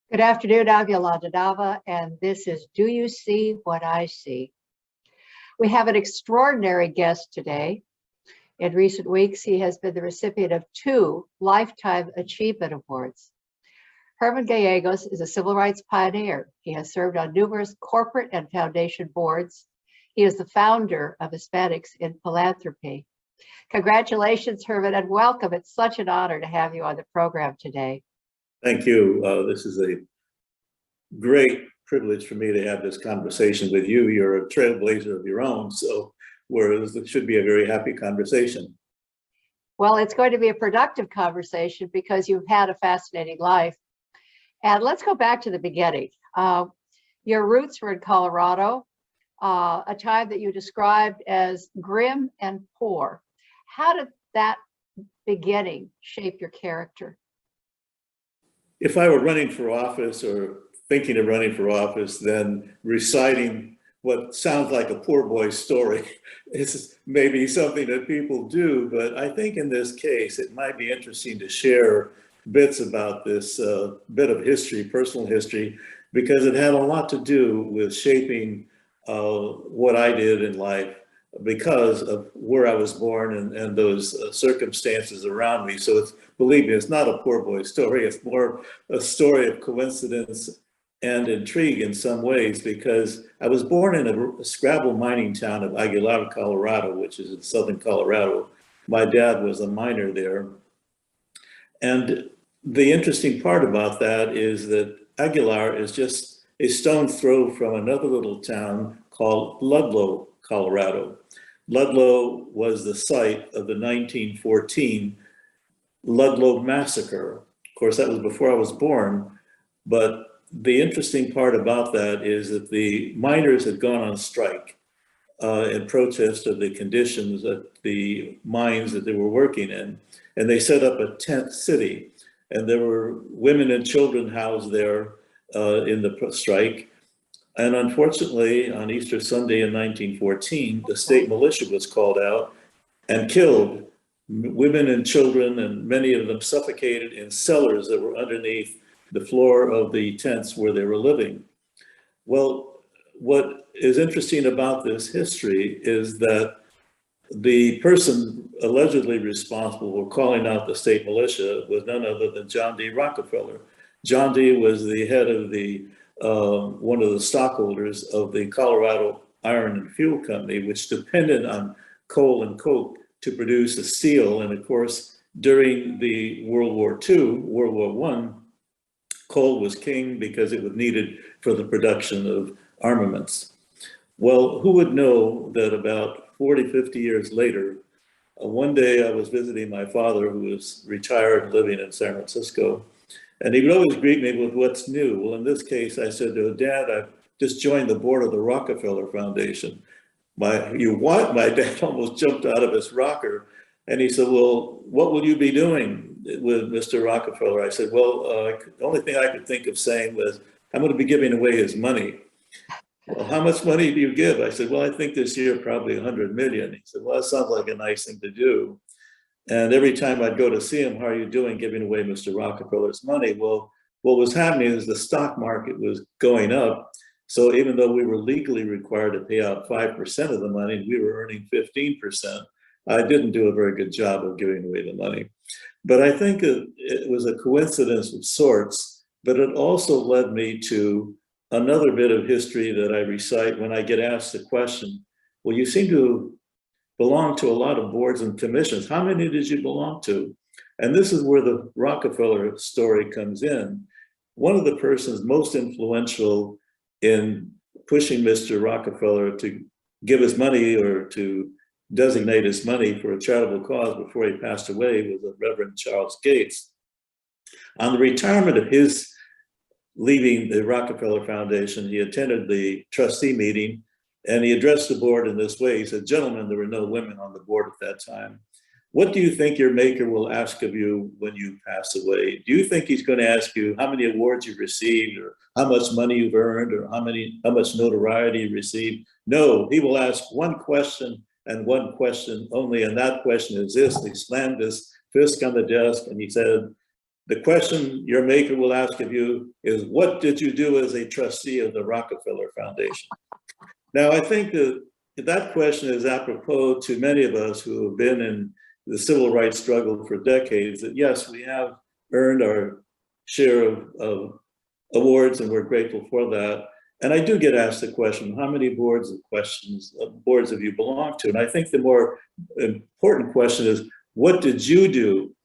Good afternoon, I'm Yolanda Nava, and this is Do You See What I See? We have an extraordinary guest today. In recent weeks, he has been the recipient of 2 Lifetime Achievement Awards. Herman Gallegos is a civil rights pioneer. He has served on numerous corporate and foundation boards. He is the founder of Hispanics in Philanthropy. Congratulations, Herman, and welcome. It's such an honor to have you on the program today. Thank you. This is a great privilege for me to have this conversation with you. You're a trailblazer of your own, so it should be a very happy conversation. Well, it's going to be a productive conversation because you've had a fascinating life. And let's go back to the beginning. Your roots were in Colorado, a time that you described as grim and poor. How did that beginning shape your character? If I were running for office or thinking of running for office, then reciting what sounds like a poor boy's story is maybe something that people do. But I think in this case, it might be interesting to share bits about this bit of history, personal history, because it had a lot to do with shaping what I did in life because of where I was born and those circumstances around me. So believe me, it's not a poor boy story. It's more a story of coincidence and intrigue in some ways, because I was born in a Scrabble mining town of Aguilar, Colorado, which is in southern Colorado. My dad was a miner there. And the interesting part about that is that Aguilar is just a stone's throw from another little town called Ludlow, Colorado. Ludlow was the site of the 1914 Ludlow massacre. Of course, that was before I was born, but the interesting part about that is that the miners had gone on strike in protest of the conditions at the mines that they were working in, and they set up a tent city, and there were women and children housed there in the strike. And unfortunately, on Easter Sunday in 1914, the state militia was called out and killed women and children, and many of them suffocated in cellars that were underneath the floor of the tents where they were living. Well, what is interesting about this history is that the person allegedly responsible for calling out the state militia was none other than John D. Rockefeller. John D. was the head of one of the stockholders of the Colorado Iron and Fuel Company, which depended on coal and coke to produce the steel. And of course, during the World War II, World War I, coal was king because it was needed for the production of armaments. Well, who would know that about 40, 50 years later, one day I was visiting my father, who was retired living in San Francisco, and he would always greet me with what's new. Well, in this case, I said to him, Dad, I've just joined the board of the Rockefeller Foundation. You what? My dad almost jumped out of his rocker. And he said, well, what will you be doing with Mr. Rockefeller? I said, well, the only thing I could think of saying was, I'm going to be giving away his money. Well, how much money do you give? I said, well, I think this year probably 100 million. He said, well, that sounds like a nice thing to do. And every time I'd go to see him, how are you doing giving away Mr. Rockefeller's money? Well, what was happening is the stock market was going up. So even though we were legally required to pay out 5% of the money, we were earning 15%. I didn't do a very good job of giving away the money. But I think it was a coincidence of sorts, but it also led me to another bit of history that I recite when I get asked the question, well, you seem to belong to a lot of boards and commissions. How many did you belong to? And this is where the Rockefeller story comes in. One of the persons most influential in pushing Mr. Rockefeller to give his money or to designate his money for a charitable cause before he passed away was the Reverend Charles Gates. On the retirement of his leaving the Rockefeller Foundation, he attended the trustee meeting and he addressed the board in this way. He said, gentlemen, there were no women on the board at that time. What do you think your maker will ask of you when you pass away? Do you think he's going to ask you how many awards you've received or how much money you've earned or how much notoriety you received? No, he will ask one question and one question only. And that question is this. He slammed his fist on the desk and he said, The question your maker will ask of you is, what did you do as a trustee of the Rockefeller Foundation? Now, I think that question is apropos to many of us who have been in the civil rights struggle for decades, that yes, we have earned our share of awards and we're grateful for that. And I do get asked the question, how many boards have you belonged to? And I think the more important question is, what did you do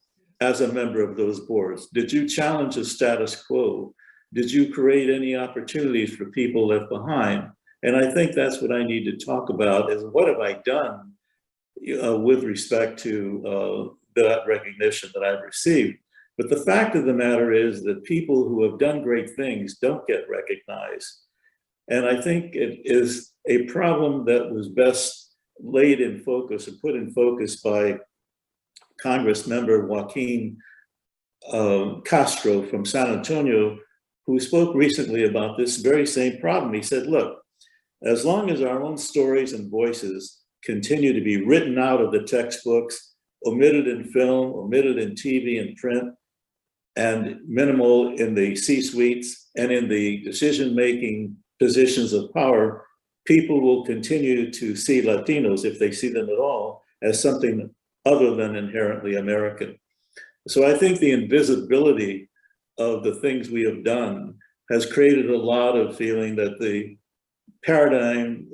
as a member of those boards? Did you challenge the status quo? Did you create any opportunities for people left behind? And I think that's what I need to talk about, is what have I done with respect to that recognition that I've received. But the fact of the matter is that people who have done great things don't get recognized. And I think it is a problem that was best laid in focus and put in focus by Congress member Joaquin Castro from San Antonio, who spoke recently about this very same problem. He said, look, as long as our own stories and voices continue to be written out of the textbooks, omitted in film, omitted in TV and print, and minimal in the C-suites and in the decision-making positions of power, people will continue to see Latinos, if they see them at all, as something other than inherently American. So I think the invisibility of the things we have done has created a lot of feeling that the paradigm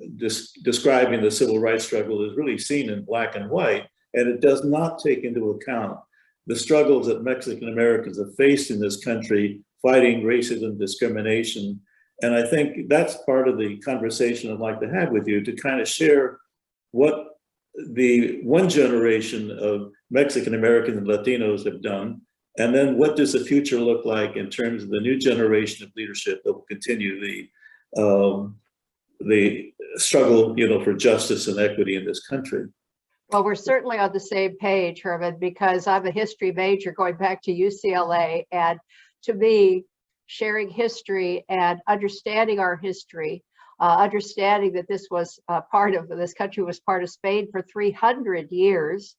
describing the civil rights struggle is really seen in black and white, and it does not take into account the struggles that Mexican Americans have faced in this country, fighting racism, discrimination. And I think that's part of the conversation I'd like to have with you, to kind of share what the one generation of Mexican Americans and Latinos have done, and then what does the future look like in terms of the new generation of leadership that will continue the struggle, for justice and equity in this country. Well, we're certainly on the same page, Herman, because I'm a history major going back to UCLA. And to me, sharing history and understanding our history, understanding that this country was part of Spain for 300 years.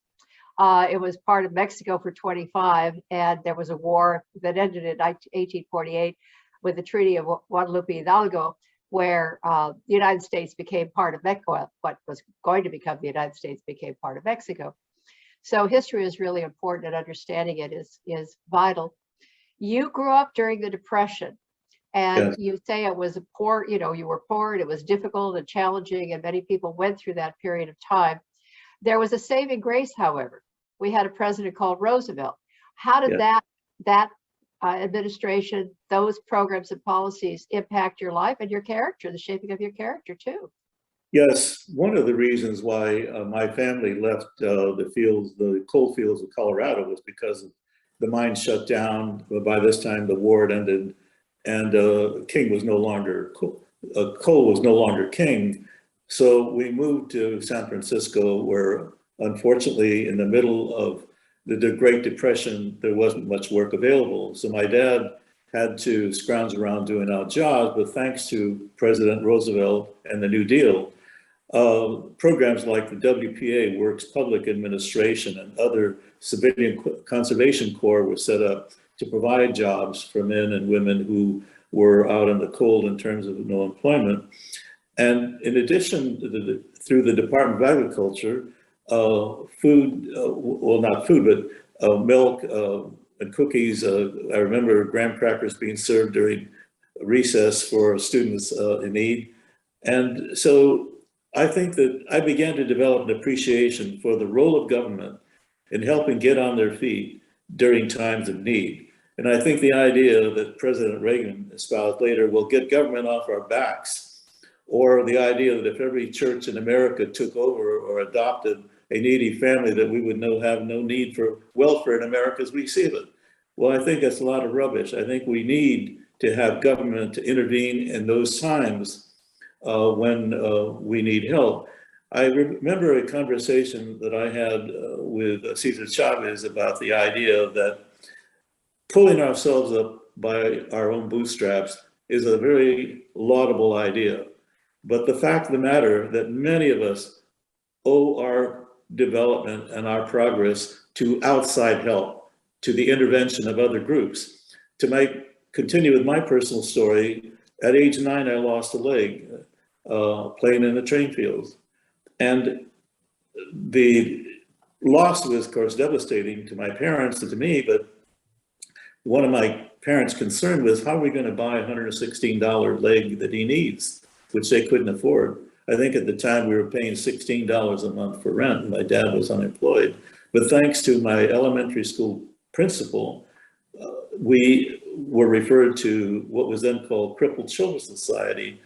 It was part of Mexico for 25, and there was a war that ended in 1848 with the Treaty of Guadalupe Hidalgo, where the United States became part of Mexico. What was going to become the United States became part of Mexico. So history is really important, and understanding it is vital. You grew up during the Depression, and Yes. you say it was poor, you were poor and it was difficult and challenging, and many people went through that period of time. There was a saving grace, however. We had a president called Roosevelt. How did that administration, those programs and policies impact your life and your character, the shaping of your character too? Yes, one of the reasons why my family left the coal fields of Colorado, was because the mines shut down. By this time, the war had ended, and coal was no longer king. So we moved to San Francisco, where unfortunately, in the middle of the Great Depression, there wasn't much work available. So my dad had to scrounge around doing odd jobs, but thanks to President Roosevelt and the New Deal, programs like the WPA, Works Public Administration, and other civilian conservation corps were set up to provide jobs for men and women who were out in the cold in terms of no employment. And in addition, through the Department of Agriculture, milk and cookies. I remember graham crackers being served during recess for students in need. And so I think that I began to develop an appreciation for the role of government in helping get on their feet during times of need. And I think the idea that President Reagan espoused later, will get government off our backs, or the idea that if every church in America took over or adopted a needy family, that we would have no need for welfare in America as we see it. Well, I think that's a lot of rubbish. I think we need to have government to intervene in those times when we need help. I remember a conversation that I had with Cesar Chavez about the idea that pulling ourselves up by our own bootstraps is a very laudable idea. But the fact of the matter that many of us owe our development and our progress to outside help. to the intervention of other groups. Continue with my personal story, at age 9, I lost a leg playing in the train fields. And the loss was, of course, devastating to my parents and to me, but one of my parents' concern was, how are we going to buy a $116 leg that he needs, which they couldn't afford. I think at the time we were paying $16 a month for rent, and my dad was unemployed. But thanks to my elementary school principal, we were referred to what was then called Crippled Children's Society,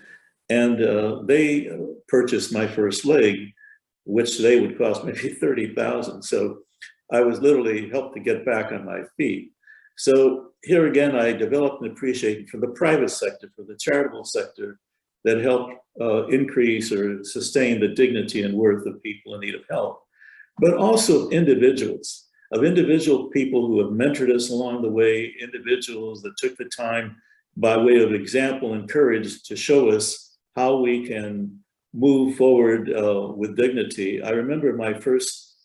and they purchased my first leg, which today would cost maybe $30,000. So I was literally helped to get back on my feet. So here again, I developed an appreciation for the private sector, for the charitable sector that helped increase or sustain the dignity and worth of people in need of help, but also of individual people who have mentored us along the way, individuals that took the time by way of example and courage to show us how we can move forward with dignity. I remember my first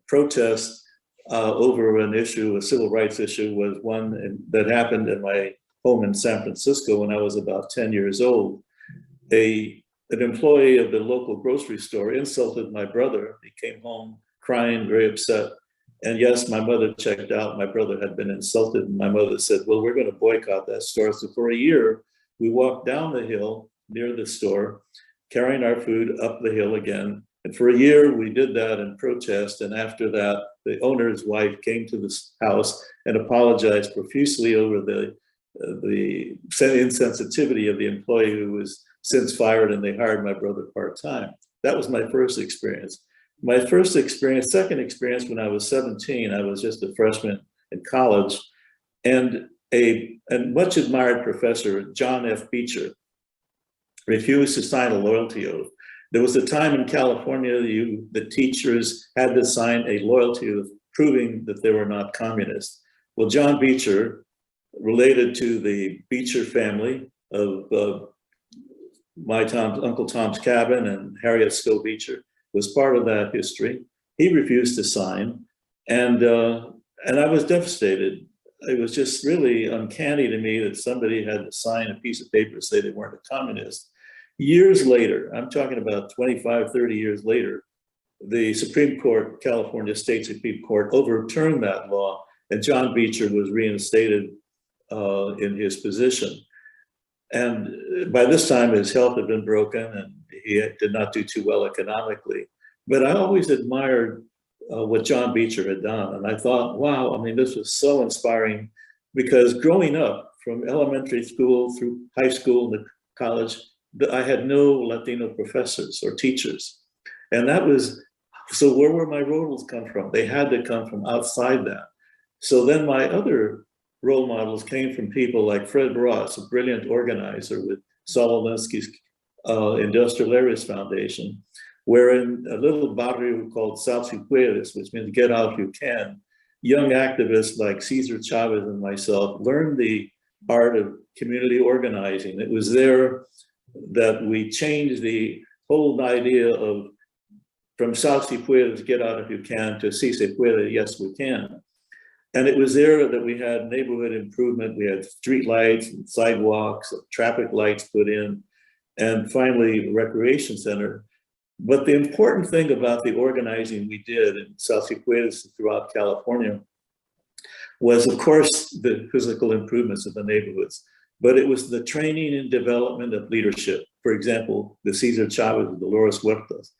protest over an issue, a civil rights issue, was one that happened in my home in San Francisco when I was about 10 years old. An employee of the local grocery store insulted my brother. He came home crying, very upset. And yes, my mother checked out. My brother had been insulted. And my mother said, well, we're going to boycott that store. So for a year, we walked down the hill near the store, carrying our food up the hill again. And for a year, we did that in protest. And after that, the owner's wife came to this house and apologized profusely over the insensitivity of the employee who was since fired, and they hired my brother part-time. That was my first experience. My second experience when I was 17, I was just a freshman in college, and a much admired professor, John F. Beecher, refused to sign a loyalty oath. There was a time in California the teachers had to sign a loyalty oath proving that they were not communists. Well, John Beecher, related to the Beecher family of Uncle Tom's Cabin and Harriet Stowe Beecher, was part of that history. He refused to sign, and I was devastated. It was just really uncanny to me that somebody had to sign a piece of paper to say they weren't a communist. Years later, I'm talking about 25, 30 years later, the Supreme Court, California State Supreme Court, overturned that law, and John Beecher was reinstated in his position. And by this time, his health had been broken, and he did not do too well economically. But I always admired what John Beecher had done. And I thought, wow, I mean, this was so inspiring, because growing up from elementary school through high school and college, I had no Latino professors or teachers. And that was, so where were my role models come from? They had to come from outside that. So then my other role models came from people like Fred Ross, a brilliant organizer with Saul Alinsky's Industrial Areas Foundation, where in a little barrio called Sal Si Puedes, which means get out if you can, young activists like Cesar Chavez and myself learned the art of community organizing. It was there that we changed the whole idea of from Sal Si Puedes, get out if you can, to Si Se Puede, yes we can. And it was there that we had neighborhood improvement. We had street lights and sidewalks, traffic lights put in, and finally recreation center. But the important thing about the organizing we did in Sal Si Puedes throughout California was, of course, the physical improvements of the neighborhoods, but it was the training and development of leadership. For example, the Cesar Chavez, Dolores Huertas,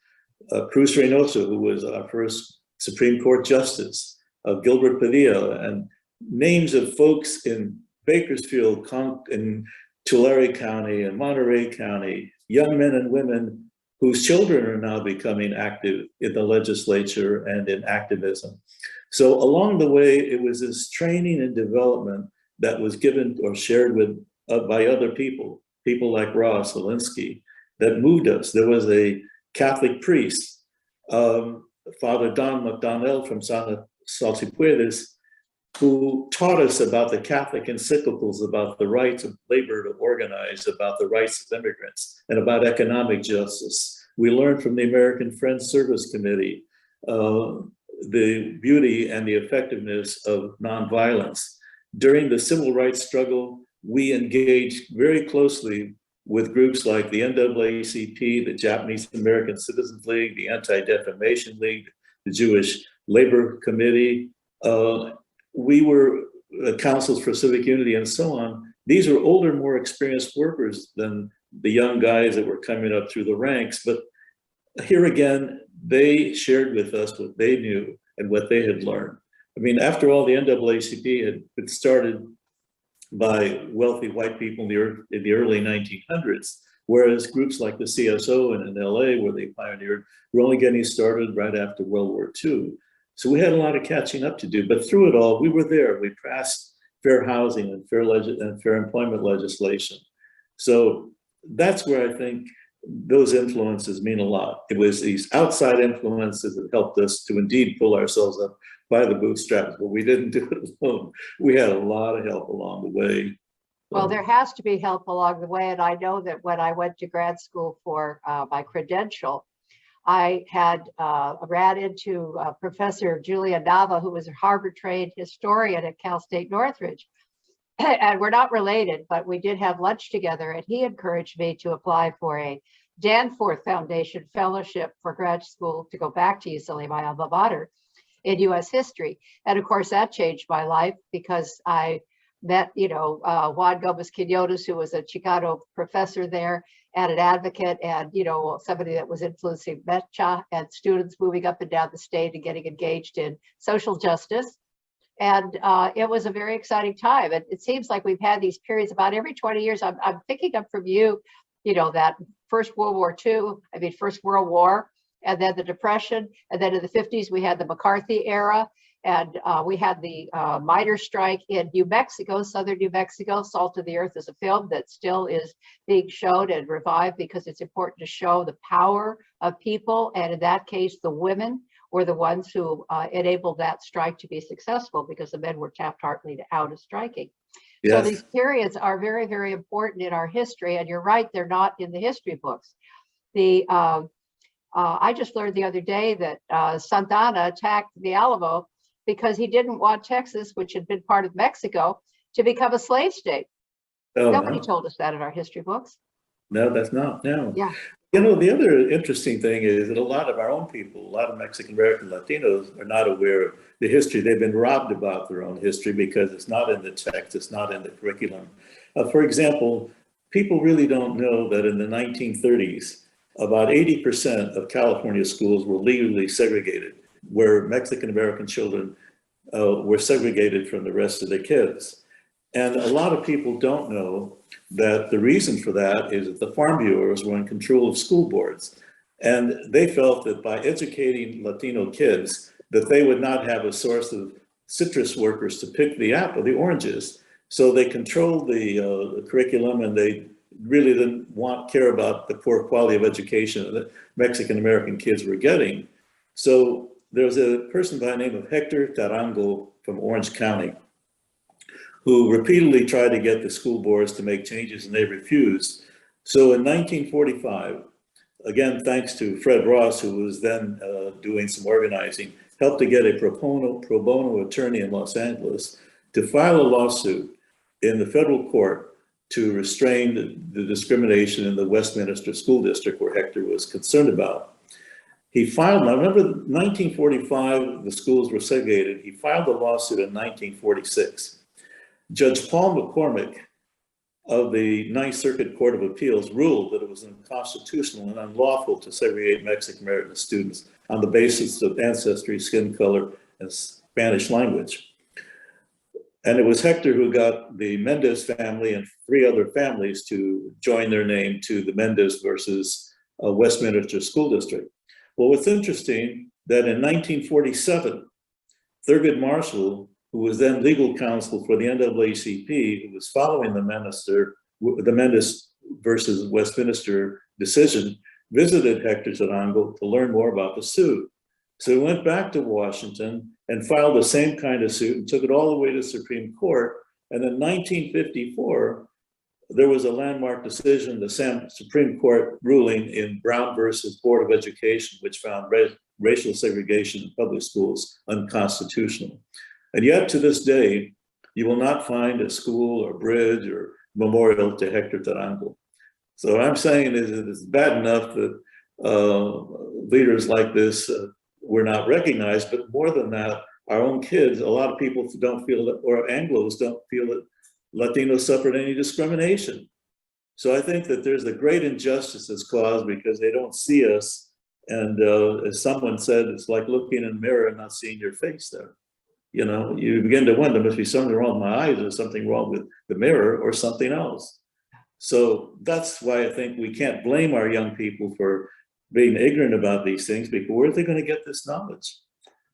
Cruz Reynoso, who was our first Supreme Court Justice, Gilbert Padilla, and names of folks in Bakersfield, in Tulare County and Monterey County, young men and women whose children are now becoming active in the legislature and in activism. So along the way, it was this training and development that was given or shared with by other people like Ross Alinsky, that moved us. There was a Catholic priest, Father Don McDonnell from Sal Si Puedes, who taught us about the Catholic encyclicals, about the rights of labor to organize, about the rights of immigrants, and about economic justice. We learned from the American Friends Service Committee the beauty and the effectiveness of nonviolence. During the civil rights struggle, we engaged very closely with groups like the NAACP, the Japanese American Citizens League, the Anti-Defamation League, the Jewish Labor Committee. We were councils for civic unity and so on. These are older, more experienced workers than the young guys that were coming up through the ranks. But here again, they shared with us what they knew and what they had learned. I mean, after all, the NAACP had been started by wealthy white people in the early 1900s, whereas groups like the CSO in LA, where they pioneered, were only getting started right after World War II. So we had a lot of catching up to do, but through it all, we were there. We passed fair housing and fair employment legislation. So that's where I think those influences mean a lot. It was these outside influences that helped us to indeed pull ourselves up by the bootstraps, but we didn't do it alone. We had a lot of help along the way. Well, there has to be help along the way. And I know that when I went to grad school for my credential, I had ran into Professor Julian Nava, who was a Harvard-trained historian at Cal State Northridge. And we're not related, but we did have lunch together, and he encouraged me to apply for a Danforth Foundation fellowship for grad school to go back to UCLA, my alma mater, in US history. And of course, that changed my life because I met, Juan Gomez Quinones, who was a Chicano professor there and an advocate, and, somebody that was influencing Mecha and students moving up and down the state and getting engaged in social justice. And it was a very exciting time. It seems like we've had these periods about every 20 years. I'm picking up from you, that First World War, and then the Depression. And then in the 50s, we had the McCarthy era. And we had the miner strike in New Mexico, southern New Mexico. Salt of the Earth is a film that still is being shown and revived because it's important to show the power of people. And in that case, the women were the ones who enabled that strike to be successful because the men were Taft-Hartley out of striking. Yes. So these periods are very, very important in our history. And you're right, they're not in the history books. I just learned the other day that Santa Anna attacked the Alamo because he didn't want Texas, which had been part of Mexico, to become a slave state. Oh, nobody told us that in our history books. No, that's not. No. Yeah. The other interesting thing is that a lot of our own people, a lot of Mexican American Latinos are not aware of the history. They've been robbed about their own history because it's not in the text, it's not in the curriculum. For example, people really don't know that in the 1930s, about 80% of California schools were legally segregated, where Mexican American children were segregated from the rest of the kids. And a lot of people don't know that the reason for that is that the farm bureaus were in control of school boards. And they felt that by educating Latino kids, that they would not have a source of citrus workers to pick the oranges. So they controlled the curriculum, and they really didn't care about the poor quality of education that Mexican American kids were getting. So there was a person by the name of Hector Tarango from Orange County, who repeatedly tried to get the school boards to make changes, and they refused. So in 1945, again, thanks to Fred Ross, who was then doing some organizing, helped to get a pro bono attorney in Los Angeles to file a lawsuit in the federal court to restrain the discrimination in the Westminster School District, where Hector was concerned about. He filed, now remember 1945, the schools were segregated. He filed a lawsuit in 1946. Judge Paul McCormick of the Ninth Circuit Court of Appeals ruled that it was unconstitutional and unlawful to segregate Mexican American students on the basis of ancestry, skin color, and Spanish language. And it was Hector who got the Mendez family and 3 other families to join their name to the Mendez versus Westminster School District. Well, what's interesting that in 1947, Thurgood Marshall, who was then legal counsel for the NAACP, who was following the Mendez versus Westminster decision, visited Hector Tarango to learn more about the suit. So he went back to Washington and filed the same kind of suit and took it all the way to the Supreme Court. And in 1954, there was a landmark decision, the Supreme Court ruling in Brown versus Board of Education, which found racial segregation in public schools unconstitutional. And yet to this day, you will not find a school or bridge or memorial to Hector Tarango. So what I'm saying is that it's bad enough that leaders like this were not recognized, but more than that, our own kids, a lot of people don't feel that, or Anglos don't feel that Latinos suffered any discrimination. So I think that there's a great injustice that's caused because they don't see us. And as someone said, it's like looking in a mirror and not seeing your face there. You know, you begin to wonder, must be something wrong with my eyes or something wrong with the mirror or something else. So that's why I think we can't blame our young people for being ignorant about these things, because where are they going to get this knowledge?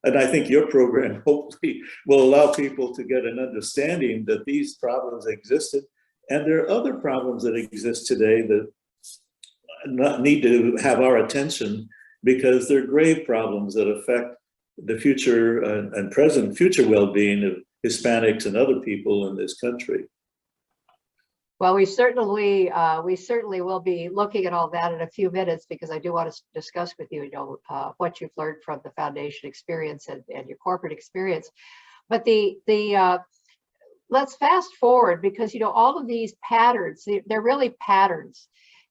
And I think your program hopefully will allow people to get an understanding that these problems existed. And there are other problems that exist today that need to have our attention because they're grave problems that affect the future and present future well-being of Hispanics and other people in this country. Well, we certainly will be looking at all that in a few minutes because I do want to discuss with you, what you've learned from the foundation experience and your corporate experience. But let's fast forward because all of these patterns, they're really patterns.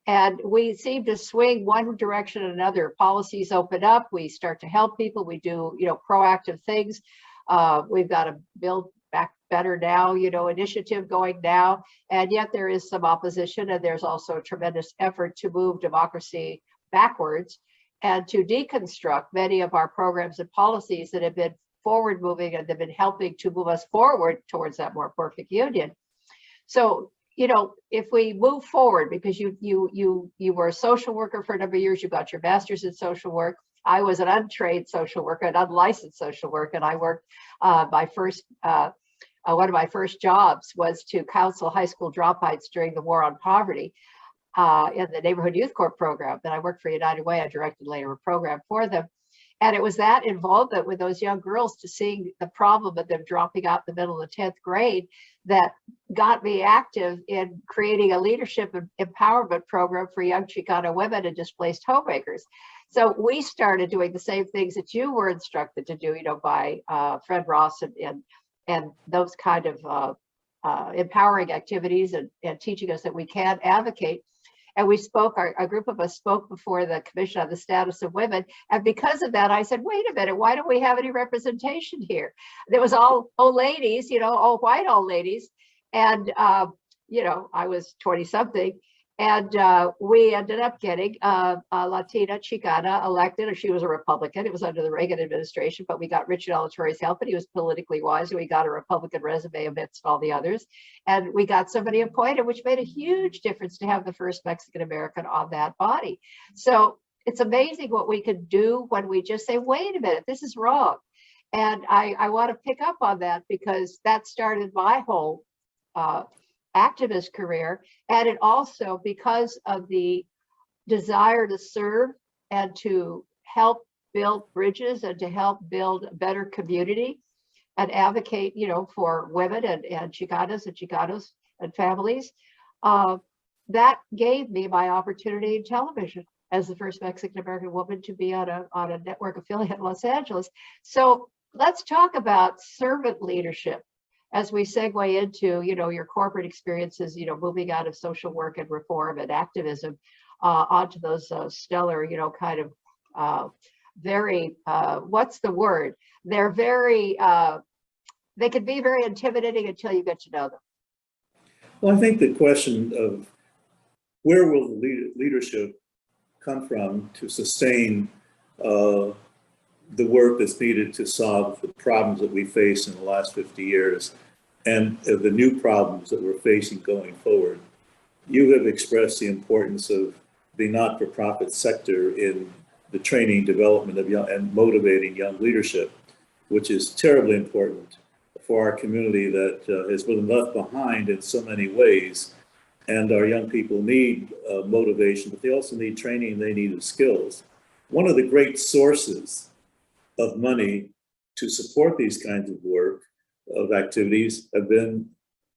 And we seem to swing one direction or another. Policies open up, we start to help people, we do, proactive things. We've got to build back better now, initiative going now. And yet there is some opposition, and there's also a tremendous effort to move democracy backwards and to deconstruct many of our programs and policies that have been forward moving and have been helping to move us forward towards that more perfect union. So, if we move forward, because you were a social worker for a number of years, you got your master's in social work. I was an untrained social worker, an unlicensed social worker, and I worked one of my first jobs was to counsel high school dropouts during the war on poverty in the Neighborhood Youth Corps program. Then I worked for United Way. I directed later a program for them. And it was that involvement with those young girls to seeing the problem of them dropping out in the middle of the 10th grade that got me active in creating a leadership and empowerment program for young Chicano women and displaced homemakers. So we started doing the same things that you were instructed to do, by Fred Ross and those kind of empowering activities and teaching us that we can advocate. And we spoke, a group of us spoke before the Commission on the Status of Women. And because of that, I said, wait a minute, why don't we have any representation here? There was all old ladies, all white old ladies. And, I was 20 something. And we ended up getting a Latina Chicana elected, or she was a Republican. It was under the Reagan administration, but we got Richard Alatorre's help, and he was politically wise, and we got a Republican resume amidst all the others. And we got somebody appointed, which made a huge difference to have the first Mexican American on that body. So it's amazing what we can do when we just say, wait a minute, this is wrong. And I want to pick up on that because that started my whole activist career, and it also, because of the desire to serve and to help build bridges and to help build a better community and advocate, for women and Chicanos and families, that gave me my opportunity in television as the first Mexican American woman to be on a network affiliate in Los Angeles. So let's talk about servant leadership as we segue into, your corporate experiences, moving out of social work and reform and activism onto those stellar, kind of very, what's the word? They're very, they can be very intimidating until you get to know them. Well, I think the question of where will the leadership come from to sustain the work that's needed to solve the problems that we face in the last 50 years and the new problems that we're facing going forward. You have expressed the importance of the not-for-profit sector in the training, development of young and motivating young leadership, which is terribly important for our community that has been left behind in so many ways. And our young people need motivation, but they also need training, they need skills. One of the great sources of money to support these kinds of work, of activities, have been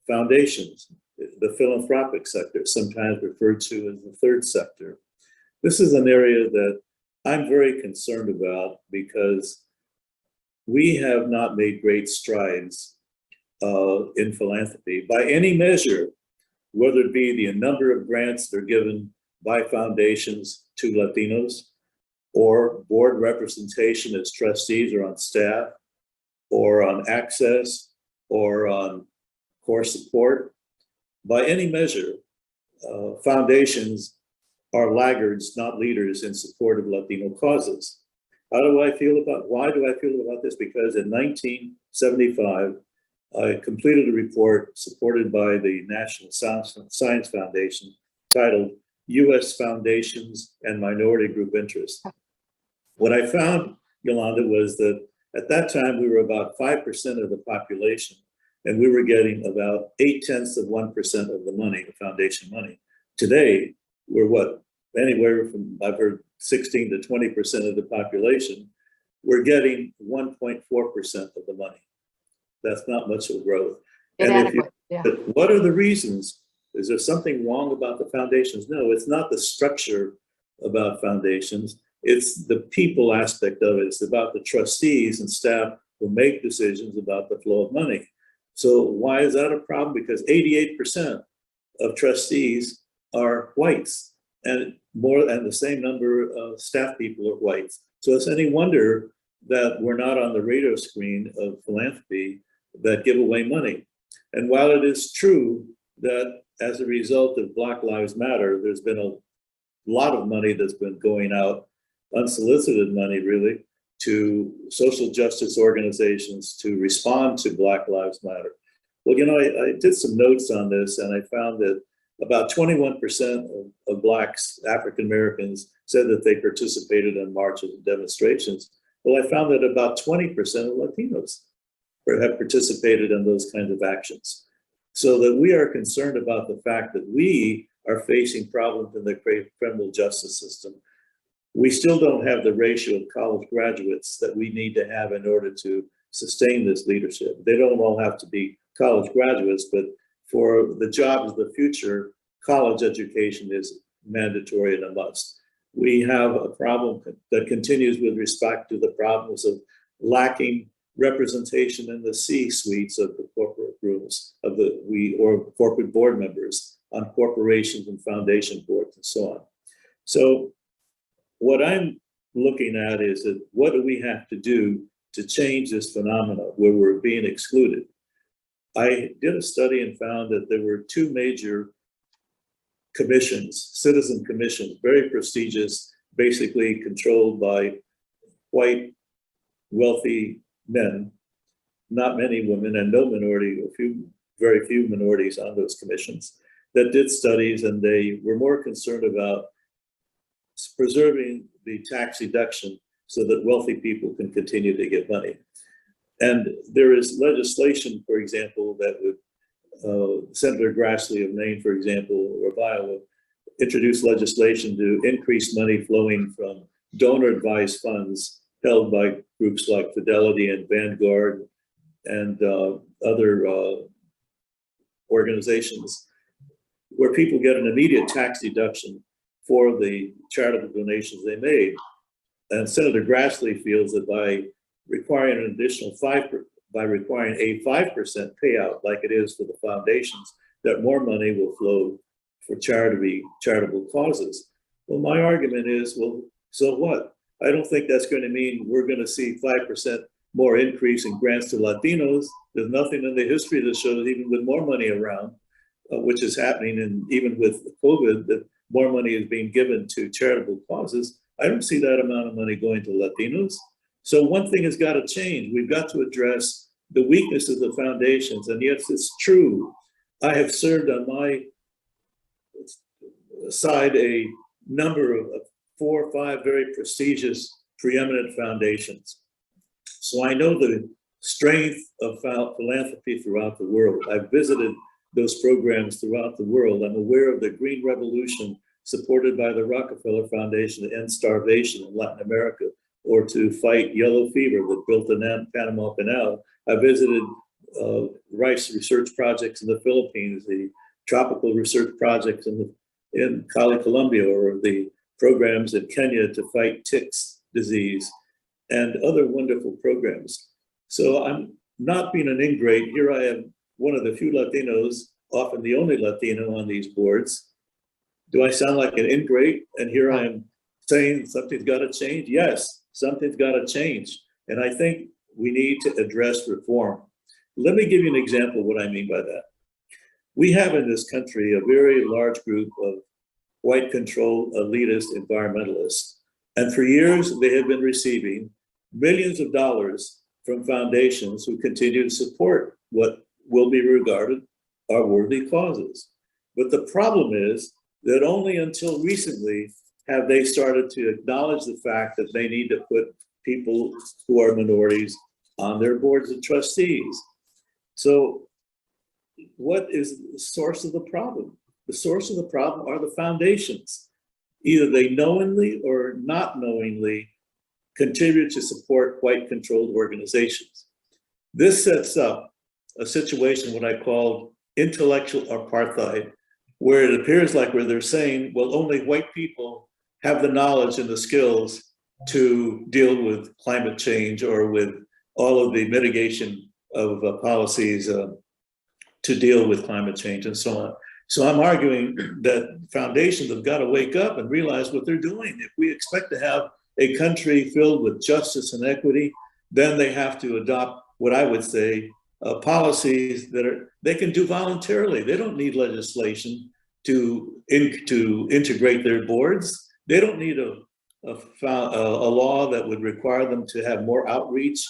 foundations, the philanthropic sector, sometimes referred to as the third sector. This is an area that I'm very concerned about, because we have not made great strides in philanthropy by any measure, whether it be the number of grants that are given by foundations to Latinos, or board representation as trustees or on staff, or on access, or on core support. By any measure, foundations are laggards, not leaders, in support of Latino causes. Why do I feel about this? Because in 1975, I completed a report supported by the National Science Foundation titled U.S. Foundations and Minority Group Interests. What I found, Yolanda, was that at that time we were about 5% of the population, and we were getting about 0.8% of the money, the foundation money. Today, we're what? Anywhere from, I've heard 16 to 20% of the population. We're getting 1.4% of the money. That's not much of a growth. Inadequate, yeah. What are the reasons? Is there something wrong about the foundations? No, it's not the structure about foundations. It's the people aspect of it. It's about the trustees and staff who make decisions about the flow of money. So why is that a problem? Because 88% of trustees are whites, and the same number of staff people are whites. So it's any wonder that we're not on the radar screen of philanthropy that give away money. And while it is true that as a result of Black Lives Matter, there's been a lot of money that's been going out, unsolicited money really, to social justice organizations to respond to Black Lives Matter. Well, you know, I did some notes on this, and I found that about 21% of Blacks, African Americans, said that they participated in marches and demonstrations. Well, I found that about 20% of Latinos have participated in those kinds of actions. So that we are concerned about the fact that we are facing problems in the criminal justice system. We still don't have the ratio of college graduates that we need to have in order to sustain this leadership. They don't all have to be college graduates, but for the jobs of the future, college education is mandatory and a must. We have a problem that continues with respect to the problems of lacking representation in the C-suites of the corporate rooms or corporate board members on corporations and foundation boards and so on. So what I'm looking at is that what do we have to do to change this phenomenon where we're being excluded? I did a study and found that there were two major commissions, citizen commissions, very prestigious, basically controlled by white, wealthy men, not many women, and no minority, very few minorities on those commissions, that did studies, and they were more concerned about preserving the tax deduction so that wealthy people can continue to get money. And there is legislation, for example, that would, Senator Grassley of Maine, for example, or of Iowa, introduced legislation to increase money flowing from donor advised funds held by groups like Fidelity and Vanguard and other organizations, where people get an immediate tax deduction for the charitable donations they made. And Senator Grassley feels that by requiring an additional requiring a 5% payout like it is for the foundations, that more money will flow for charitable causes. Well, my argument is, well, so what? I don't think that's going to mean we're going to see 5% more increase in grants to Latinos. There's nothing in the history that shows even with more money around, which is happening, and even with COVID, that more money is being given to charitable causes. I don't see that amount of money going to Latinos. So one thing has got to change. We've got to address the weaknesses of foundations. And yes, it's true. I have served on my side a number of 4 or 5 very prestigious, preeminent foundations. So I know the strength of philanthropy throughout the world. I've visited those programs throughout the world. I'm aware of the Green Revolution supported by the Rockefeller Foundation to end starvation in Latin America, or to fight yellow fever that built the Panama Canal. I visited rice research projects in the Philippines, the tropical research projects in Cali, Colombia, or the programs in Kenya to fight ticks disease, and other wonderful programs. So I'm not being an ingrate. Here I am, one of the few Latinos, often the only Latino on these boards. Do I sound like an ingrate? And here I am saying something's got to change? Yes, something's got to change. And I think we need to address reform. Let me give you an example of what I mean by that. We have in this country a very large group of white-controlled elitist environmentalists. And for years, they have been receiving millions of dollars from foundations who continue to support what will be regarded are worthy causes. But the problem is that only until recently have they started to acknowledge the fact that they need to put people who are minorities on their boards of trustees. So what is the source of the problem? The source of the problem are the foundations. Either they knowingly or not knowingly contribute to support white-controlled organizations. This sets up a situation, what I call intellectual apartheid, where it appears like where they're saying, well, only white people have the knowledge and the skills to deal with climate change or with all of the mitigation of policies to deal with climate change and so on. So I'm arguing that foundations have got to wake up and realize what they're doing. If we expect to have a country filled with justice and equity, then they have to adopt what I would say policies that they can do voluntarily. They don't need legislation to integrate their boards. They don't need a law that would require them to have more outreach,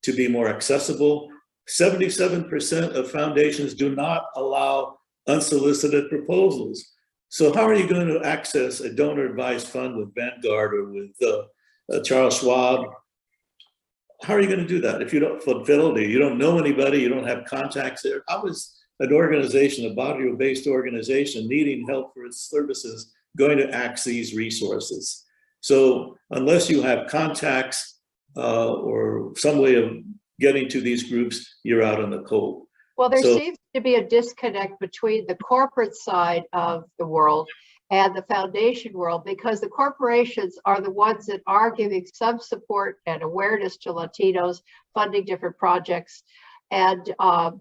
to be more accessible. 77% of foundations do not allow unsolicited proposals. So how are you going to access a donor advised fund with Vanguard or with Charles Schwab? How are you going to do that if you don't fidelity? You don't know anybody, you don't have contacts there. How is an organization, a barrio-based organization needing help for its services going to access these resources? So unless you have contacts or some way of getting to these groups, you're out in the cold. Well, there seems to be a disconnect between the corporate side of the world and the foundation world, because the corporations are the ones that are giving some support and awareness to Latinos, funding different projects. And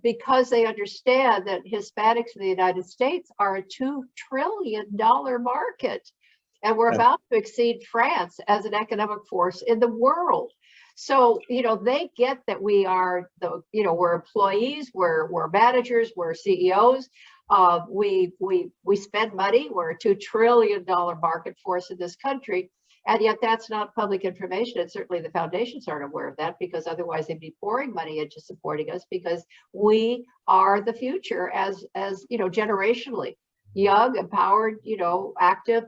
because they understand that Hispanics in the United States are a $2 trillion market, and we're about to exceed France as an economic force in the world. So, they get that we are we're employees, we're managers, we're CEOs. We spend money. We're a $2 trillion market force in this country. And yet that's not public information. And certainly the foundations aren't aware of that, because otherwise they'd be pouring money into supporting us, because we are the future as generationally young, empowered, active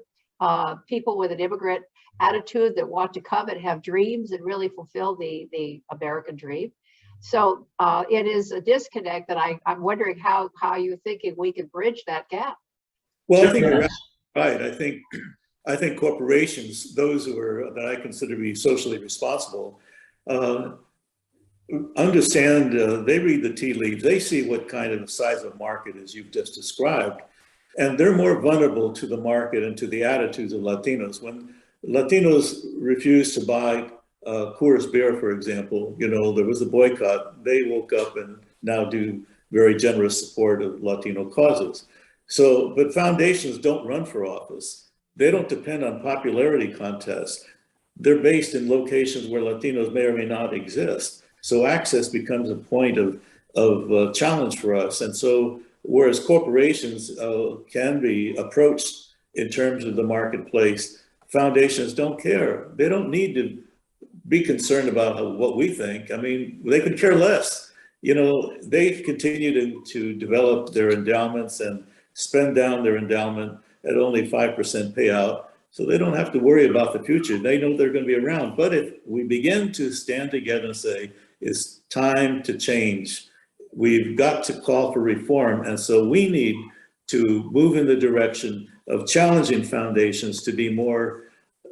people with an immigrant attitude that want to come and have dreams and really fulfill the American dream. So it is a disconnect that I'm wondering how you're thinking we can bridge that gap. Well, I think you're right. I think corporations, those who are that I consider to be socially responsible, understand. They read the tea leaves. They see what kind of size of market as you've just described, and they're more vulnerable to the market and to the attitudes of Latinos. When Latinos refused to buy Coors beer, for example, there was a boycott. They woke up and now do very generous support of Latino causes. So, but foundations don't run for office. They don't depend on popularity contests. They're based in locations where Latinos may or may not exist. So access becomes a point of challenge for us. And so, whereas corporations can be approached in terms of the marketplace, foundations don't care. They don't need to be concerned about what we think. I mean, they could care less. They continue to develop their endowments and spend down their endowment at only 5% payout. So they don't have to worry about the future. They know they're going to be around. But if we begin to stand together and say, it's time to change, we've got to call for reform. And so we need to move in the direction of challenging foundations to be more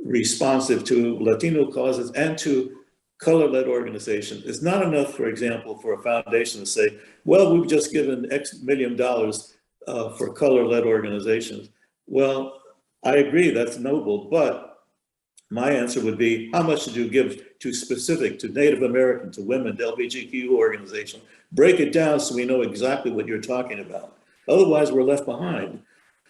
responsive to Latino causes and to color-led organizations. It's not enough, for example, for a foundation to say, well, we've just given X $1 million for color-led organizations. Well, I agree, that's noble, but my answer would be, how much did you give to specific, to Native American, to women, to LGBTQ organization? Break it down so we know exactly what you're talking about. Otherwise, we're left behind.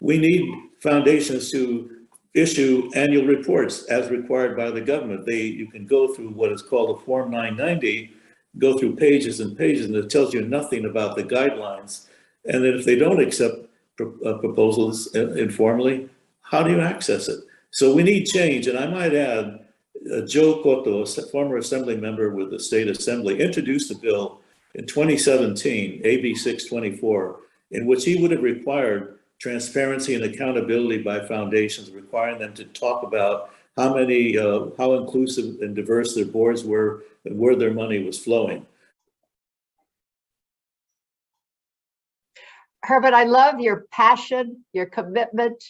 We need foundations to issue annual reports as required by the government. You can go through what is called a Form 990, go through pages and pages, and it tells you nothing about the guidelines. And then if they don't accept proposals informally, how do you access it? So we need change. And I might add, Joe Cotto, a former assembly member with the state assembly, introduced a bill in 2017, AB 624, in which he would have required transparency and accountability by foundations, requiring them to talk about how inclusive and diverse their boards were and where their money was flowing. Herman, I love your passion, your commitment,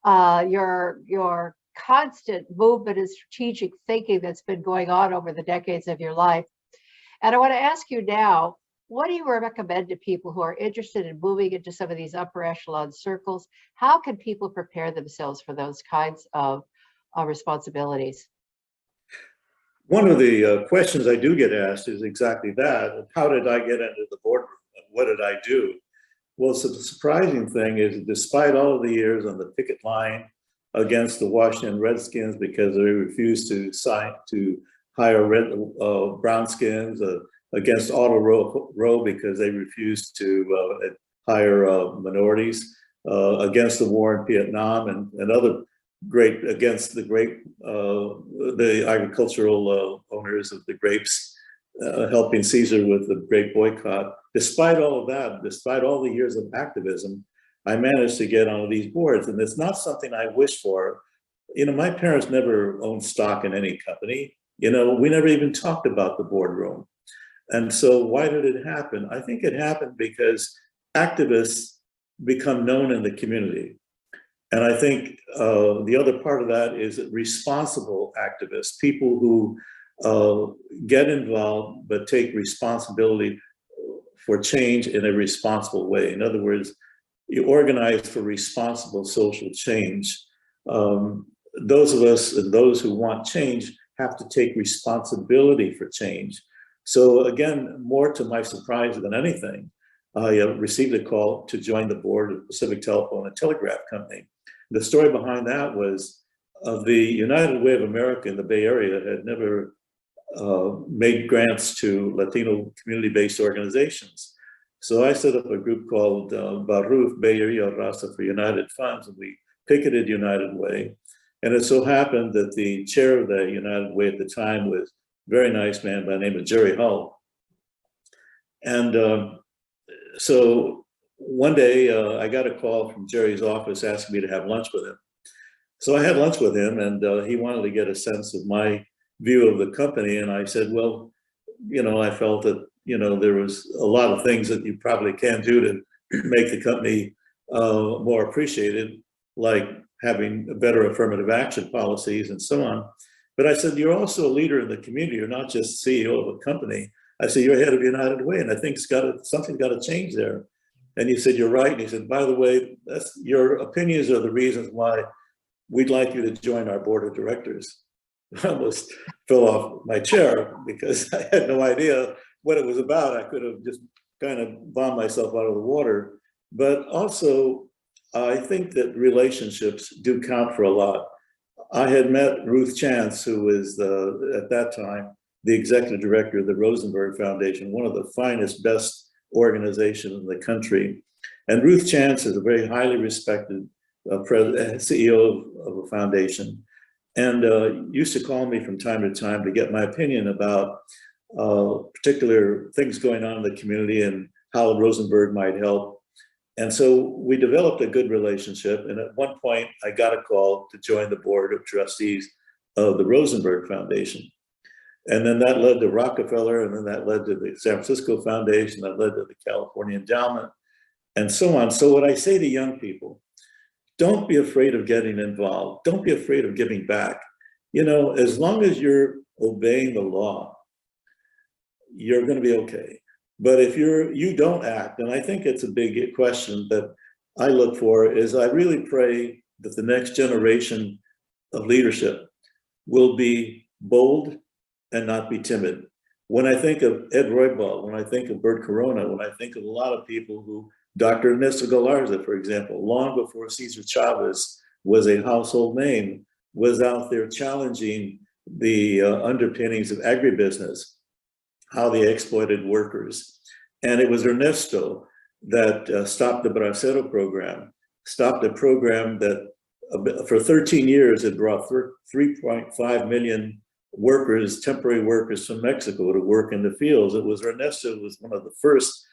your constant movement and strategic thinking that's been going on over the decades of your life. And I want to ask you now, what do you recommend to people who are interested in moving into some of these upper echelon circles? How can people prepare themselves for those kinds of responsibilities? One of the questions I do get asked is exactly that. How did I get into the boardroom? What did I do? Well, so the surprising thing is, despite all of the years on the picket line against the Washington Redskins because they refused to hire brownskins, against Auto Row because they refused to hire minorities, against the war in Vietnam and other against the agricultural owners of the grapes, helping Cesar with the grape boycott. Despite all of that, despite all the years of activism, I managed to get on these boards, and it's not something I wish for. You know, my parents never owned stock in any company. You know, we never even talked about the boardroom. And so why did it happen? I think it happened because activists become known in the community. And I think the other part of that is responsible activists, people who get involved but take responsibility for change in a responsible way. In other words, you organize for responsible social change. Those of us and those who want change have to take responsibility for change. So again, more to my surprise than anything, I received a call to join the board of Pacific Telephone and Telegraph Company. The story behind that was the United Way of America in the Bay Area had never made grants to Latino community-based organizations. So I set up a group called Baruf Bay Area Raza for United Funds, and we picketed United Way. And it so happened that the chair of the United Way at the time was a very nice man by the name of Jerry Hull. And so one day I got a call from Jerry's office asking me to have lunch with him. So I had lunch with him, and he wanted to get a sense of my view of the company. And I said, well, you know, I felt that, you know, there was a lot of things that you probably can do to make the company more appreciated, like having better affirmative action policies and so on. But I said, you're also a leader in the community. You're not just CEO of a company. I said, you're head of United Way, and I think something's got to change there. And he said, you're right. And he said, by the way, your opinions are the reasons why we'd like you to join our board of directors. I almost fell off my chair because I had no idea what it was about. I could have just kind of bombed myself out of the water. But also, I think that relationships do count for a lot. I had met Ruth Chance, who was at that time the executive director of the Rosenberg Foundation, one of the finest, best organizations in the country. And Ruth Chance is a very highly respected CEO of a foundation, and used to call me from time to time to get my opinion about particular things going on in the community and how Rosenberg might help. And so we developed a good relationship. And at one point, I got a call to join the board of trustees of the Rosenberg Foundation. And then that led to Rockefeller, and then that led to the San Francisco Foundation, that led to the California Endowment, and so on. So what I say to young people, don't be afraid of getting involved. Don't be afraid of giving back. You know, as long as you're obeying the law, you're going to be okay. But if you don't act, and I think it's a big question that I look for, is I really pray that the next generation of leadership will be bold and not be timid. When I think of Ed Roybal, when I think of Bert Corona, when I think of a lot of people who, Dr. Ernesto Galarza, for example, long before Cesar Chavez was a household name, was out there challenging the underpinnings of agribusiness, how they exploited workers. And it was Ernesto that stopped the Bracero program, stopped a program that for 13 years had brought 3.5 million workers, temporary workers from Mexico to work in the fields. It was Ernesto who was one of the first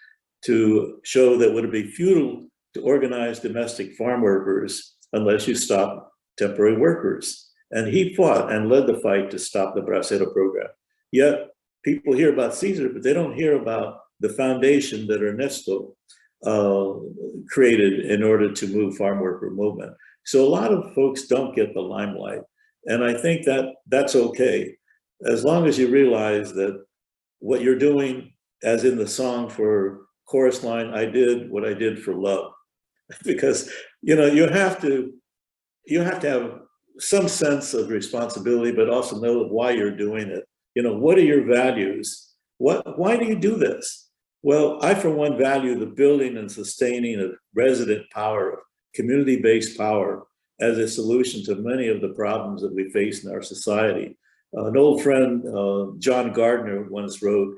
to show that it would be futile to organize domestic farm workers unless you stop temporary workers. And he fought and led the fight to stop the Bracero program. Yet people hear about Cesar, but they don't hear about the foundation that Ernesto created in order to move farm worker movement. So a lot of folks don't get the limelight. And I think that that's okay, as long as you realize that what you're doing, as in the song for chorus line, I did what I did for love. Because, you know, you have to have some sense of responsibility, but also know why you're doing it. You know, what are your values? Why do you do this? Well, I, for one, value the building and sustaining of resident power, community-based power, as a solution to many of the problems that we face in our society. An old friend, John Gardner, once wrote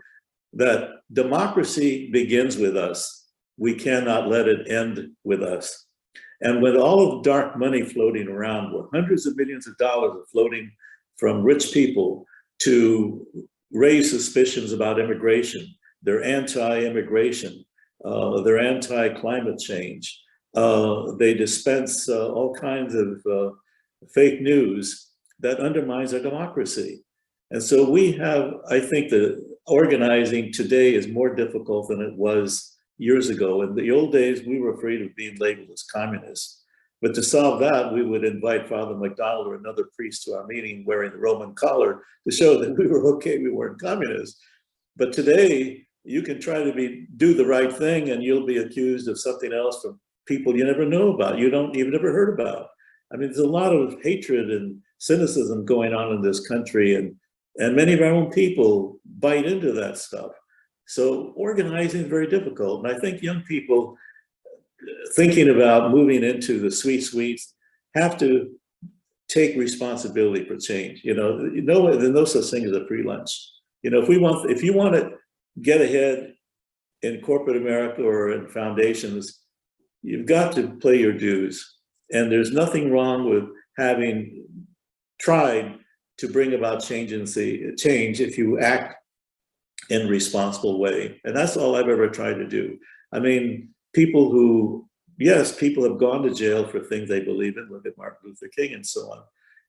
that democracy begins with us. We cannot let it end with us. And with all of the dark money floating around, with hundreds of millions of dollars floating from rich people to raise suspicions about immigration, they're anti-immigration, they're anti-climate change. They dispense all kinds of fake news that undermines our democracy. And so we have, I think that organizing today is more difficult than it was years ago. In the old days, we were afraid of being labeled as communists. But to solve that, we would invite Father McDonald or another priest to our meeting wearing the Roman collar to show that we were okay, we weren't communists. But today, you can try to do the right thing and you'll be accused of something else from people you never know about, you've never heard about. I mean, there's a lot of hatred and cynicism going on in this country, and many of our own people bite into that stuff. So organizing is very difficult. And I think young people thinking about moving into the suites have to take responsibility for change. You know, there's no such thing as a free lunch. You know, if you want to get ahead in corporate America or in foundations, you've got to play your dues. And there's nothing wrong with having tried to bring about change if you act in a responsible way. And that's all I've ever tried to do. I mean, people have gone to jail for things they believe in, look at Martin Luther King and so on.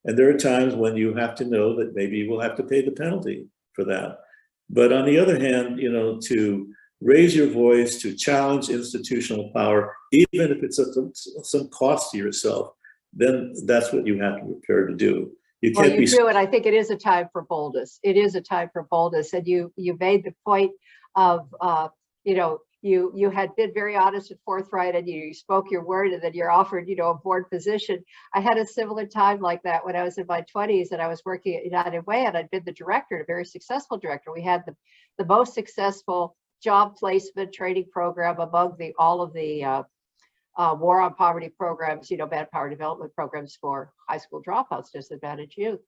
And there are times when you have to know that maybe you will have to pay the penalty for that. But on the other hand, you know, to raise your voice, to challenge institutional power, even if it's at some cost to yourself, then that's what you have to prepare to do. You can't be. And I think it is a time for boldness. It is a time for boldness. And you made the point of, you know, you had been very honest and forthright, and you spoke your word, and then you're offered, you know, a board position. I had a similar time like that when I was in my 20s, and I was working at United Way, and I'd been the director, a very successful director. We had the most successful job placement training program among all of the war on poverty programs, you know, manpower development programs for high school dropouts, disadvantaged youth.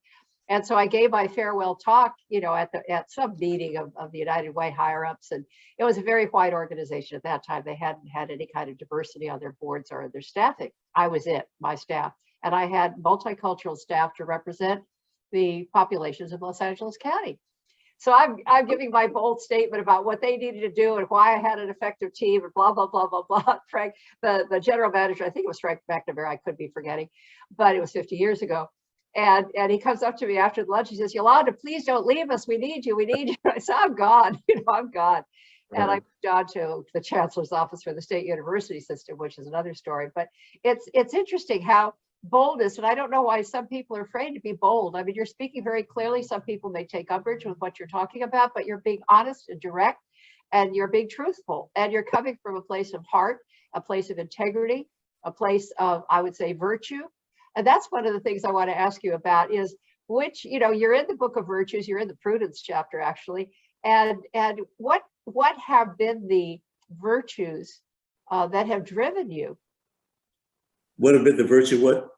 And so I gave my farewell talk, you know, at some meeting of the United Way higher ups, and it was a very white organization at that time. They hadn't had any kind of diversity on their boards or their staffing. I was my staff, and I had multicultural staff to represent the populations of Los Angeles County. So I'm giving my bold statement about what they needed to do and why I had an effective team and blah, blah, blah, blah, blah. Frank, the general manager, I think it was Frank McNamara, I could be forgetting, but it was 50 years ago. And he comes up to me after the lunch, he says, Yolanda, please don't leave us. We need you, we need you. I said, I'm gone, you know, I'm gone. Right. And I moved on to the chancellor's office for the state university system, which is another story. But it's interesting how boldness, and I don't know why some people are afraid to be bold. I mean, you're speaking very clearly. Some people may take umbrage with what you're talking about, but you're being honest and direct, and you're being truthful, and you're coming from a place of heart, a place of integrity, a place of, I would say, virtue, And that's one of the things I want to ask you about is which, you're in the book of virtues, you're in the prudence chapter actually. And what have been the virtues that have driven you? What have been the virtue? What?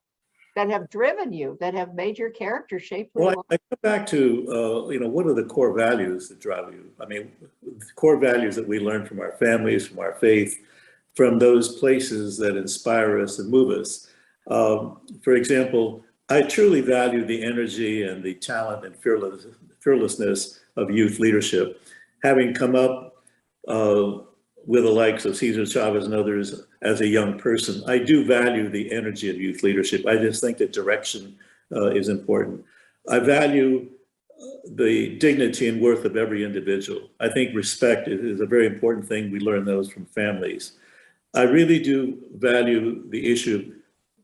That have driven you, that have made your character shape? Well, I come back to, what are the core values that drive you? I mean, core values that we learn from our families, from our faith, from those places that inspire us and move us. For example, I truly value the energy and the talent and fearlessness of youth leadership. Having come up with the likes of Cesar Chavez and others as a young person, I do value the energy of youth leadership. I just think that direction is important. I value the dignity and worth of every individual. I think respect is a very important thing. We learn those from families. I really do value the issue of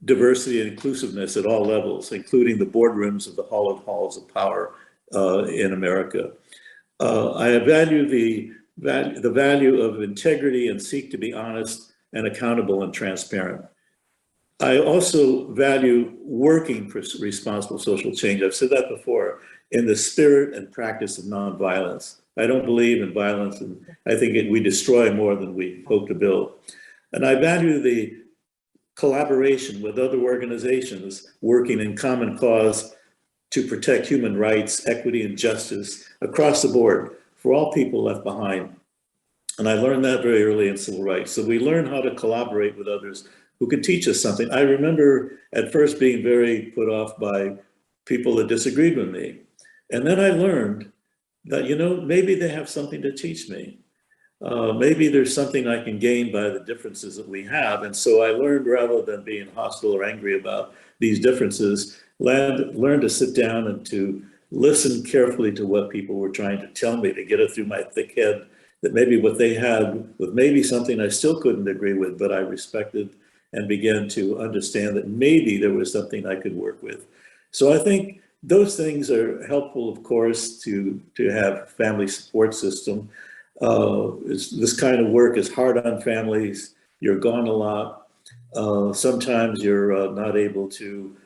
diversity and inclusiveness at all levels, including the boardrooms of the halls of power in America. I value the value of integrity and seek to be honest and accountable and transparent. I also value working for responsible social change. I've said that before, in the spirit and practice of nonviolence. I don't believe in violence, and I think we destroy more than we hope to build. And I value the collaboration with other organizations working in common cause to protect human rights, equity, and justice across the board for all people left behind. And I learned that very early in civil rights. So we learn how to collaborate with others who can teach us something. I remember at first being very put off by people that disagreed with me. And then I learned that, maybe they have something to teach me. Maybe there's something I can gain by the differences that we have. And so I learned, rather than being hostile or angry about these differences, learn to sit down and to listen carefully to what people were trying to tell me, to get it through my thick head, that maybe what they had was maybe something I still couldn't agree with, but I respected and began to understand that maybe there was something I could work with. So I think those things are helpful, of course, to have family support system. This kind of work is hard on families. You're gone a lot. Sometimes you're not able to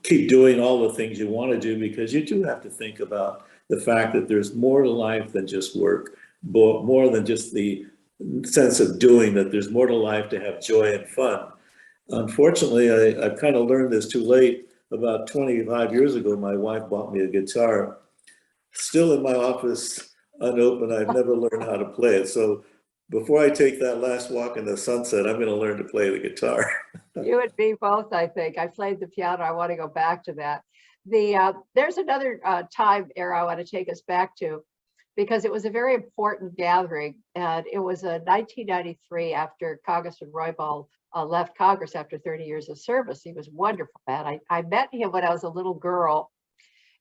keep doing all the things you want to do, because you do have to think about the fact that there's more to life than just work, more than just the sense of doing, that there's more to life to have joy and fun. Unfortunately, I've kind of learned this too late. About 25 years ago, my wife bought me a guitar, still in my office, unopened. I've never learned how to play it. So before I take that last walk in the sunset, I'm going to learn to play the guitar. You and me both, I think. I played the piano. I want to go back to that. There's another time era I want to take us back to, because it was a very important gathering. And it was 1993, after Congressman Roybal left Congress after 30 years of service. He was wonderful, man. I met him when I was a little girl.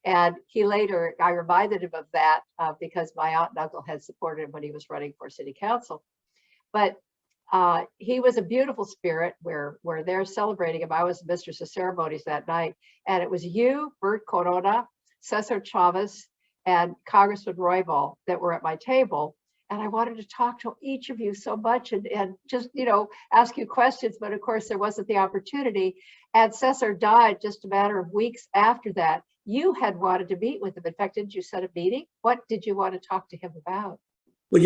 And I reminded him of that because my aunt and uncle had supported him when he was running for city council. But he was a beautiful spirit. We're there celebrating him. I was mistress of ceremonies that night. And it was you, Bert Corona, Cesar Chavez, and Congressman Roybal that were at my table. And I wanted to talk to each of you so much and just, ask you questions. But of course, there wasn't the opportunity. And Cesar died just a matter of weeks after that. You had wanted to meet with him. In fact, didn't you set a meeting? What did you want to talk to him about? Well,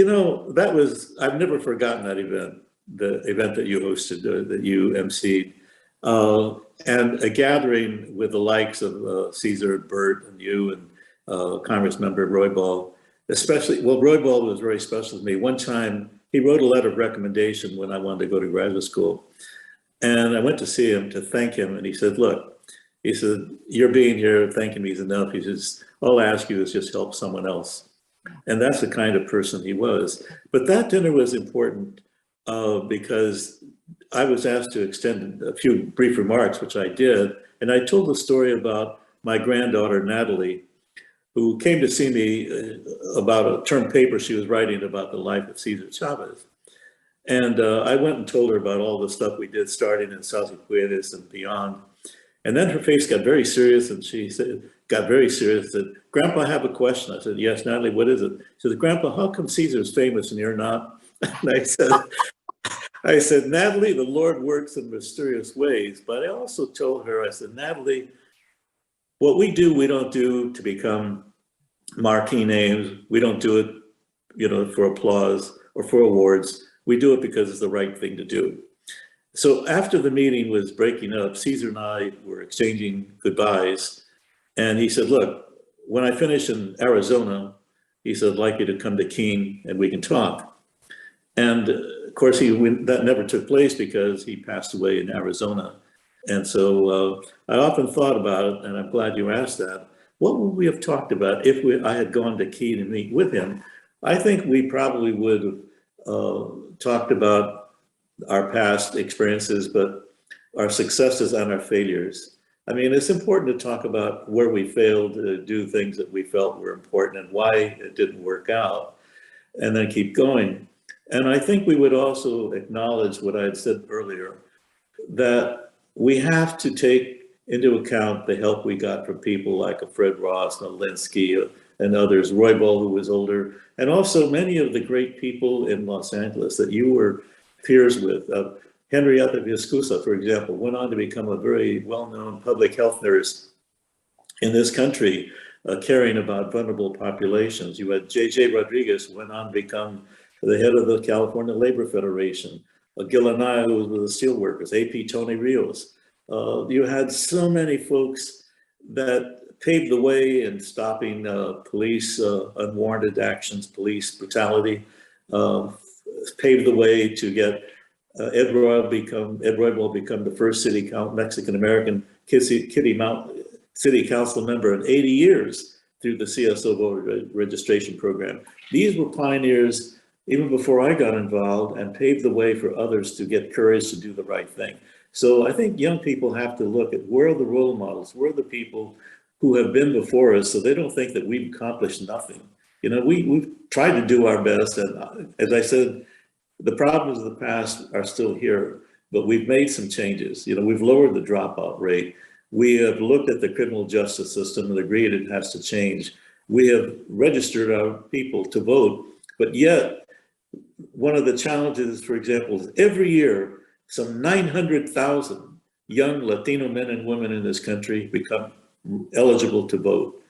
I've never forgotten that event, the event that you hosted, that you emceed. And a gathering with the likes of Cesar, Bert, and you, and Congressmember Roybal, especially. Well, Roybal was very special to me. One time, he wrote a letter of recommendation when I wanted to go to graduate school. And I went to see him to thank him, and he said, look, he said, your being here thanking me is enough. He says, all I ask you is just help someone else. And that's the kind of person he was. But that dinner was important because I was asked to extend a few brief remarks, which I did. And I told the story about my granddaughter, Natalie, who came to see me about a term paper she was writing about the life of Cesar Chavez. And I went and told her about all the stuff we did starting in South Puedes and beyond. And then her face got very serious, and she said, Grandpa, I have a question. I said, yes, Natalie, what is it? She said, Grandpa, how come Cesar's famous and you're not? And I I said, Natalie, the Lord works in mysterious ways. But I also told her, I said, Natalie, what we do, we don't do to become marquee names. We don't do it, for applause or for awards. We do it because it's the right thing to do. So after the meeting was breaking up, Cesar and I were exchanging goodbyes. And he said, look, when I finish in Arizona, he said, I'd like you to come to Keene and we can talk. And of course, that never took place because he passed away in Arizona. And so I often thought about it, and I'm glad you asked that. What would we have talked about if I had gone to Keene and meet with him? I think we probably would have talked about our past experiences, but our successes and our failures. I mean, it's important to talk about where we failed to do things that we felt were important and why it didn't work out, and then keep going. And I think we would also acknowledge what I had said earlier, that we have to take into account the help we got from people like a Fred Ross and a Linsky and others, Roy Ball, who was older, and also many of the great people in Los Angeles that you were peers with. Henrietta Viscusa, for example, went on to become a very well-known public health nurse in this country, caring about vulnerable populations. You had J.J. Rodriguez, who went on to become the head of the California Labor Federation. Gilanaya, who was with the steelworkers, A.P. Tony Rios. You had so many folks that paved the way in stopping police unwarranted actions, police brutality, paved the way to get Ed Roybal become the first Mexican-American city council member in 80 years through the CSO voter registration program. These were pioneers even before I got involved, and paved the way for others to get courage to do the right thing. So I think young people have to look at where are the role models, where are the people who have been before us, so they don't think that we've accomplished nothing. We've tried to do our best, and as I said, the problems of the past are still here, but we've made some changes. We've lowered the dropout rate. We have looked at the criminal justice system and agreed it has to change. We have registered our people to vote, but yet one of the challenges, for example, is every year, some 900,000 young Latino men and women in this country become eligible to vote.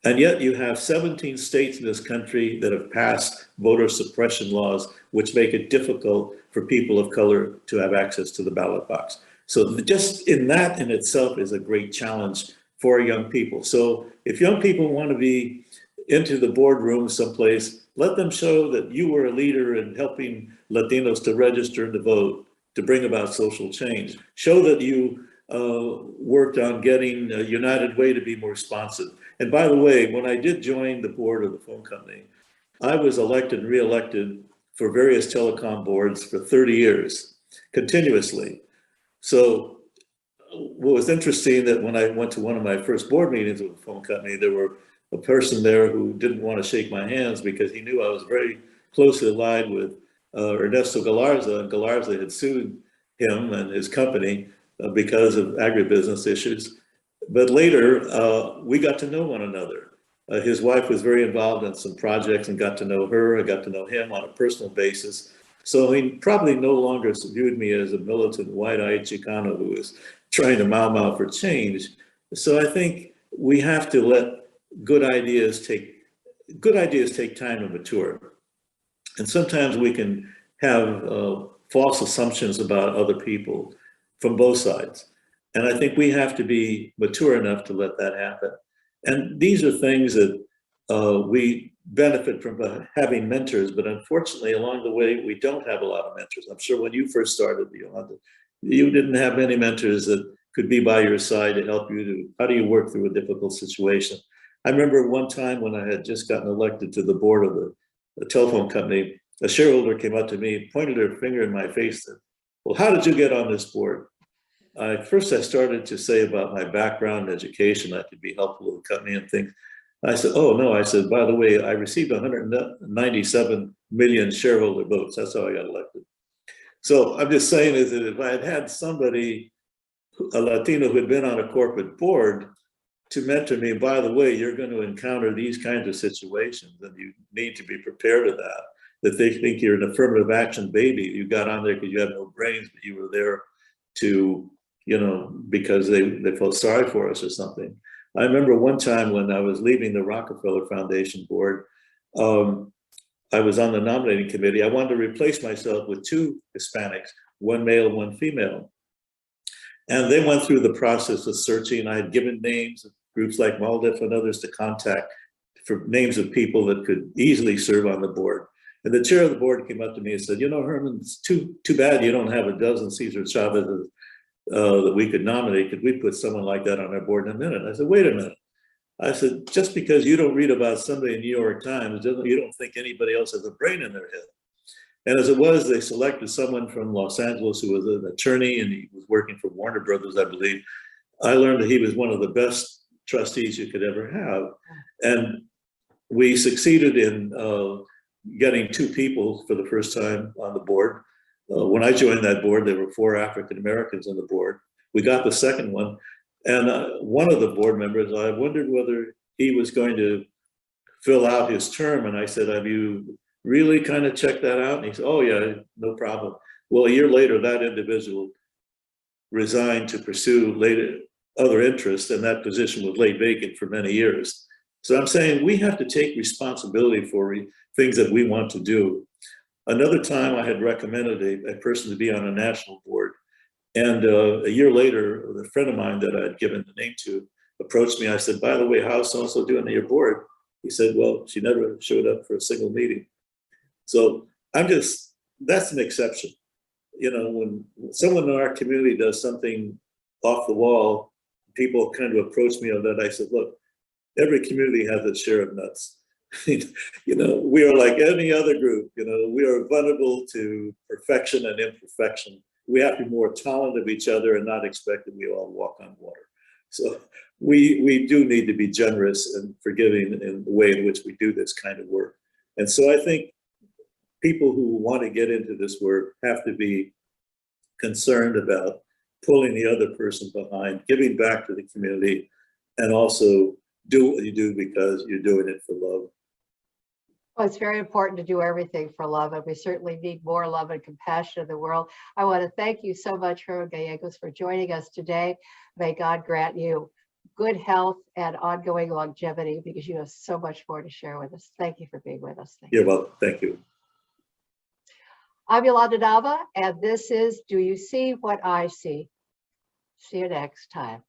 And yet you have 17 states in this country that have passed voter suppression laws, which make it difficult for people of color to have access to the ballot box. So just in that in itself is a great challenge for young people. So if young people want to be into the boardroom someplace, let them show that you were a leader in helping Latinos to register and to vote, to bring about social change. Show that you worked on getting United Way to be more responsive. And by the way, when I did join the board of the phone company, I was elected and re-elected for various telecom boards for 30 years, continuously. So what was interesting that when I went to one of my first board meetings with the phone company, there were a person there who didn't want to shake my hands because he knew I was very closely allied with Ernesto Galarza, and Galarza had sued him and his company because of agribusiness issues. But later, we got to know one another. His wife was very involved in some projects and got to know her. I got to know him on a personal basis. So he probably no longer viewed me as a militant white-eyed Chicano who was trying to mau for change. So I think we have to let good ideas take time to mature. And sometimes we can have false assumptions about other people from both sides. And I think we have to be mature enough to let that happen. And these are things that we benefit from having mentors, but unfortunately along the way, we don't have a lot of mentors. I'm sure when you first started, Yolanda, you didn't have many mentors that could be by your side to help you to, how do you work through a difficult situation? I remember one time when I had just gotten elected to the board of the telephone company, a shareholder came up to me, pointed her finger in my face, and said, well, how did you get on this board? First, I started to say about my background and education, I could be helpful to the company and things. I said, oh, no. I said, by the way, I received 197 million shareholder votes. That's how I got elected. So I'm just saying is that if I had had somebody, a Latino who had been on a corporate board to mentor me, by the way, you're going to encounter these kinds of situations and you need to be prepared for that. that they think you're an affirmative action baby. You got on there because you had no brains, but you were there to, you know, because they felt sorry for us or something. I remember one time when I was leaving the Rockefeller Foundation board, I was on the nominating committee. I wanted to replace myself with 2 Hispanics, one male, one female. And they went through the process of searching. I had given names of groups like MALDEF and others to contact for names of people that could easily serve on the board. And the chair of the board came up to me and said, you know, Herman, it's too bad you don't have a dozen Cesar Chavez that we could nominate. Could we put someone like that on our board in a minute? I said, wait a minute. I said, just because you don't read about somebody in New York Times, you don't think anybody else has a brain in their head. And as it was, they selected someone from Los Angeles who was an attorney, and he was working for Warner Brothers, I believe. I learned that he was one of the best trustees you could ever have. And we succeeded in getting 2 people for the first time on the board. When I joined that board, there were 4 African Americans on the board. We got the second one. And one of the board members, I wondered whether he was going to fill out his term. And I said, have you really kind of checked that out? And he said, oh yeah, no problem. Well, a year later, that individual resigned to pursue other interests, and that position was laid vacant for many years. So I'm saying we have to take responsibility for things that we want to do. Another time I had recommended a person to be on a national board. And a year later, a friend of mine that I had given the name to approached me. I said, by the way, how's so-and-so doing on your board? He said, well, she never showed up for a single meeting. So that's an exception. You know, when someone in our community does something off the wall, people kind of approach me on that. I said, look, every community has its share of nuts. You know, we are like any other group. You know, we are vulnerable to perfection and imperfection. We have to be more tolerant of each other and not expect that we all walk on water. So we do need to be generous and forgiving in the way in which we do this kind of work. And so I think people who want to get into this work have to be concerned about pulling the other person behind, giving back to the community, and also do what you do because you're doing it for love. Well, it's very important to do everything for love, and we certainly need more love and compassion in the world. I want to thank you so much, Herman Gallegos, for joining us today. May God grant you good health and ongoing longevity, because you have so much more to share with us. Thank you for being with us. You're welcome. Thank you. I'm Yolanda Nava, and this is Do You See What I See? See you next time.